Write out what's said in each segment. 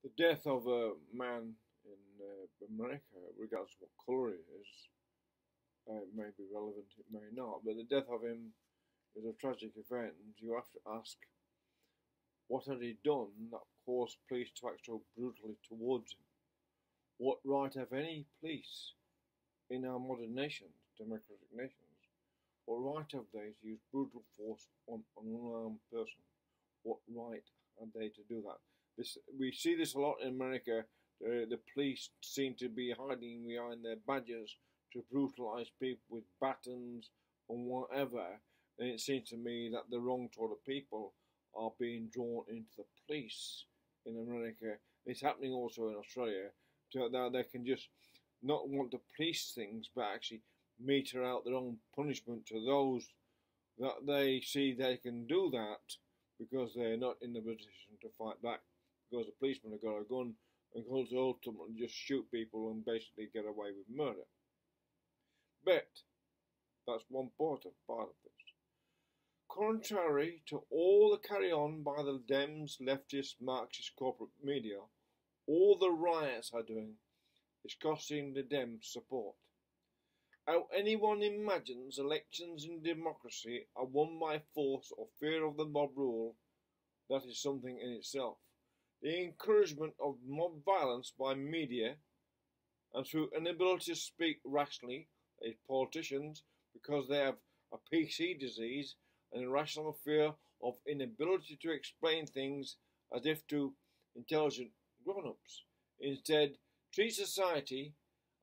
The death of a man in America, regardless of what colour he is, it may be relevant, it may not, but the death of him is a tragic event, and you have to ask, what had he done that caused police to act so brutally towards him? What right have any police in our modern nations, democratic nations, what right have they to use brutal force on an unarmed person? What right had they to do that? We see this a lot in America. The police seem to be hiding behind their badges to brutalise people with batons and whatever. And it seems to me that the wrong sort of people are being drawn into the police in America. It's happening also in Australia. So that they can just not want to police things, but actually meter out their own punishment to those that they see they can do that because they're not in the position to fight back, because the policemen have got a gun and can ultimately just shoot people and basically get away with murder. But that's one part of this. Contrary to all the carry on by the Dems, leftist, Marxist corporate media, all the riots are doing is costing the Dems support. How anyone imagines elections in democracy are won by force or fear of the mob rule, that is something in itself. The encouragement of mob violence by media and through inability to speak rationally, as politicians, because they have a PC disease, an irrational fear of inability to explain things as if to intelligent grown-ups. Instead, treat society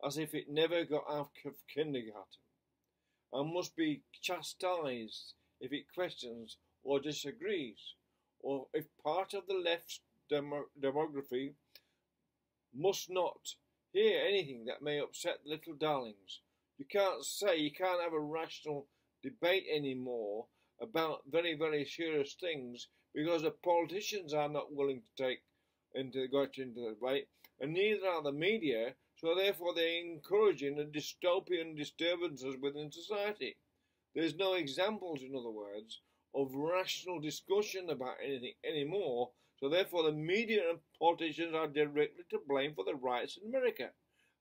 as if it never got out of kindergarten and must be chastised if it questions or disagrees, or if part of the left's demography must not hear anything that may upset the little darlings. You can't have a rational debate anymore about very, very serious things because the politicians are not willing to go into the debate, and neither are the media, so therefore they're encouraging the dystopian disturbances within society. There's no examples, in other words, of rational discussion about anything anymore, so therefore the media and politicians are directly to blame for the riots in America.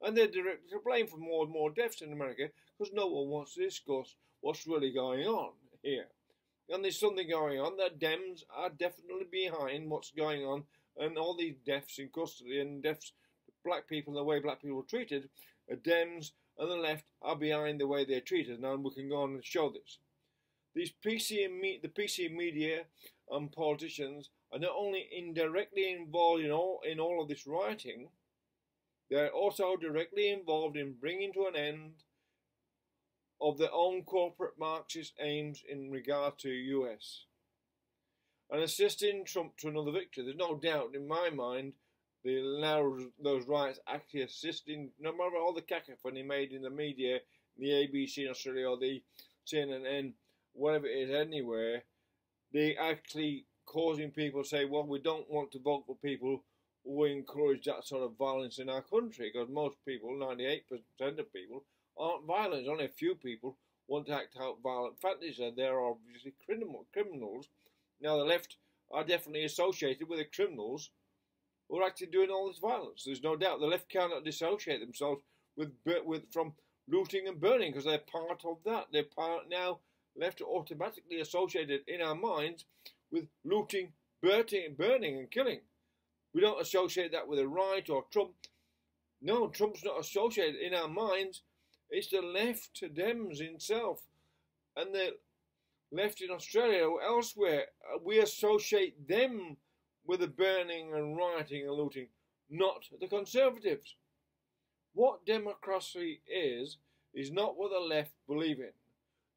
And they're directly to blame for more and more deaths in America because no one wants to discuss what's really going on here. And there's something going on. The Dems are definitely behind what's going on, and all these deaths in custody and deaths to black people and the way black people are treated. The Dems and the left are behind the way they're treated. Now we can go on and show this. The PC media and politicians are not only indirectly involved in all of this rioting, they're also directly involved in bringing to an end of their own corporate Marxist aims in regard to US and assisting Trump to another victory. There's no doubt in my mind those riots actually assisting, no matter all the cacophony made in the media, the ABC in Australia or the CNN, whatever it is anywhere, they actually causing people to say, well, we don't want to vote for people who encourage that sort of violence in our country, because most people, 98% of people, aren't violent. Only a few people want to act out violent fantasies, and they're obviously criminals. Now, the left are definitely associated with the criminals who are actually doing all this violence. There's no doubt. The left cannot dissociate themselves from looting and burning, because they're part of that. They're now left automatically associated in our minds with looting, burning and killing. We don't associate that with a riot or Trump. No, Trump's not associated in our minds. It's the left, Dems himself, and the left in Australia or elsewhere. We associate them with the burning and rioting and looting, not the Conservatives. What democracy is not what the left believe in.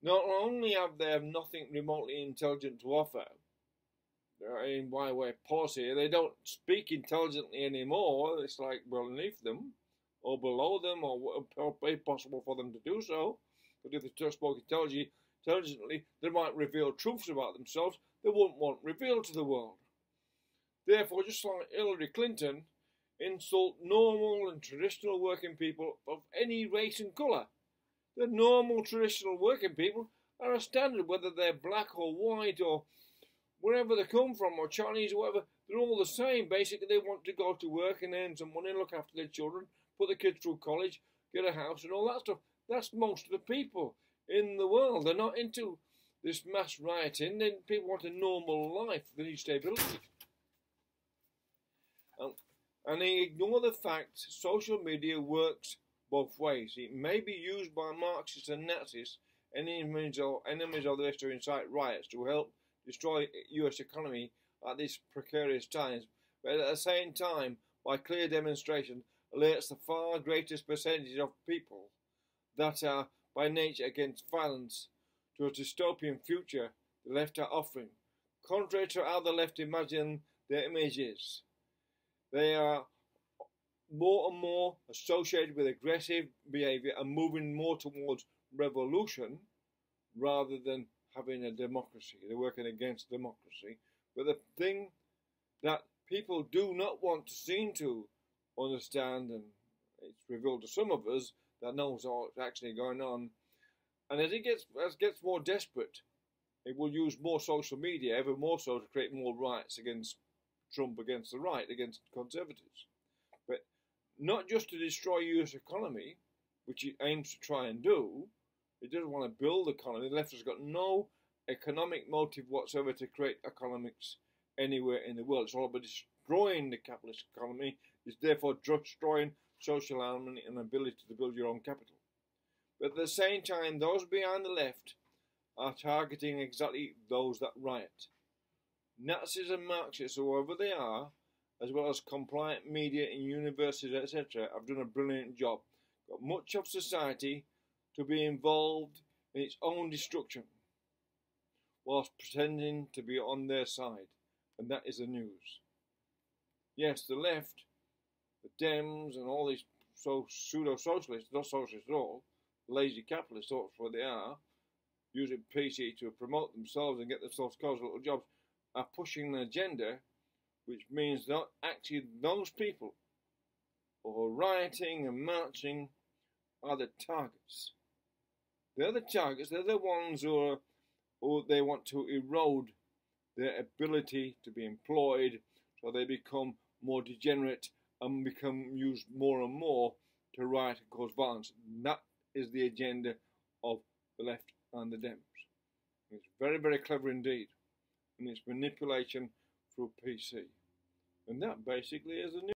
Not only have they nothing remotely intelligent to offer, in by way of policy, they don't speak intelligently anymore. It's like beneath them, or below them, or impossible for them to do so. But if they spoke intelligently, they might reveal truths about themselves they wouldn't want revealed to the world. Therefore, just like Hillary Clinton, insult normal and traditional working people of any race and colour. The normal traditional working people are a standard, whether they're black or white or wherever they come from, or Chinese or whatever. they're all the same. Basically, they want to go to work and earn some money, look after their children, put their kids through college, get a house and all that stuff. That's most of the people in the world. They're not into this mass rioting. Then people want a normal life. They need stability. And they ignore the fact social media works both ways. It may be used by Marxists and Nazis, enemies of the West, to incite riots to help destroy US economy at these precarious times, but at the same time, by clear demonstration, alerts the far greatest percentage of people that are by nature against violence to a dystopian future the left are offering. Contrary to how the left imagine their image is, they are more and more associated with aggressive behaviour and moving more towards revolution rather than having a democracy. They're working against democracy. But the thing that people do not want to seem to understand, and it's revealed to some of us that knows what's actually going on, and as it gets more desperate, it will use more social media, ever more so, to create more riots against Trump, against the right, against conservatives. But not just to destroy US economy, which it aims to try and do. It doesn't want to build the economy. The left has got no economic motive whatsoever to create economics anywhere in the world. It's all about destroying the capitalist economy. It's therefore destroying social harmony and ability to build your own capital. But at the same time, those behind the left are targeting exactly those that riot. Nazis and Marxists, whoever they are, as well as compliant media in universities, etc., have done a brilliant job. Got much of society to be involved in its own destruction, whilst pretending to be on their side, and that is the news. Yes, the left, the Dems, and all these pseudo-socialists, not socialists at all, lazy capitalists, that's what they are, using PC to promote themselves and get themselves cause little jobs, are pushing an agenda which means that actually those people who are rioting and marching are the targets. They're the targets. They're the ones who they want to erode their ability to be employed, so they become more degenerate and become used more and more to riot and cause violence. And that is the agenda of the left and the Dems. It's very, very clever indeed, and it's manipulation through PC. And that basically is the news.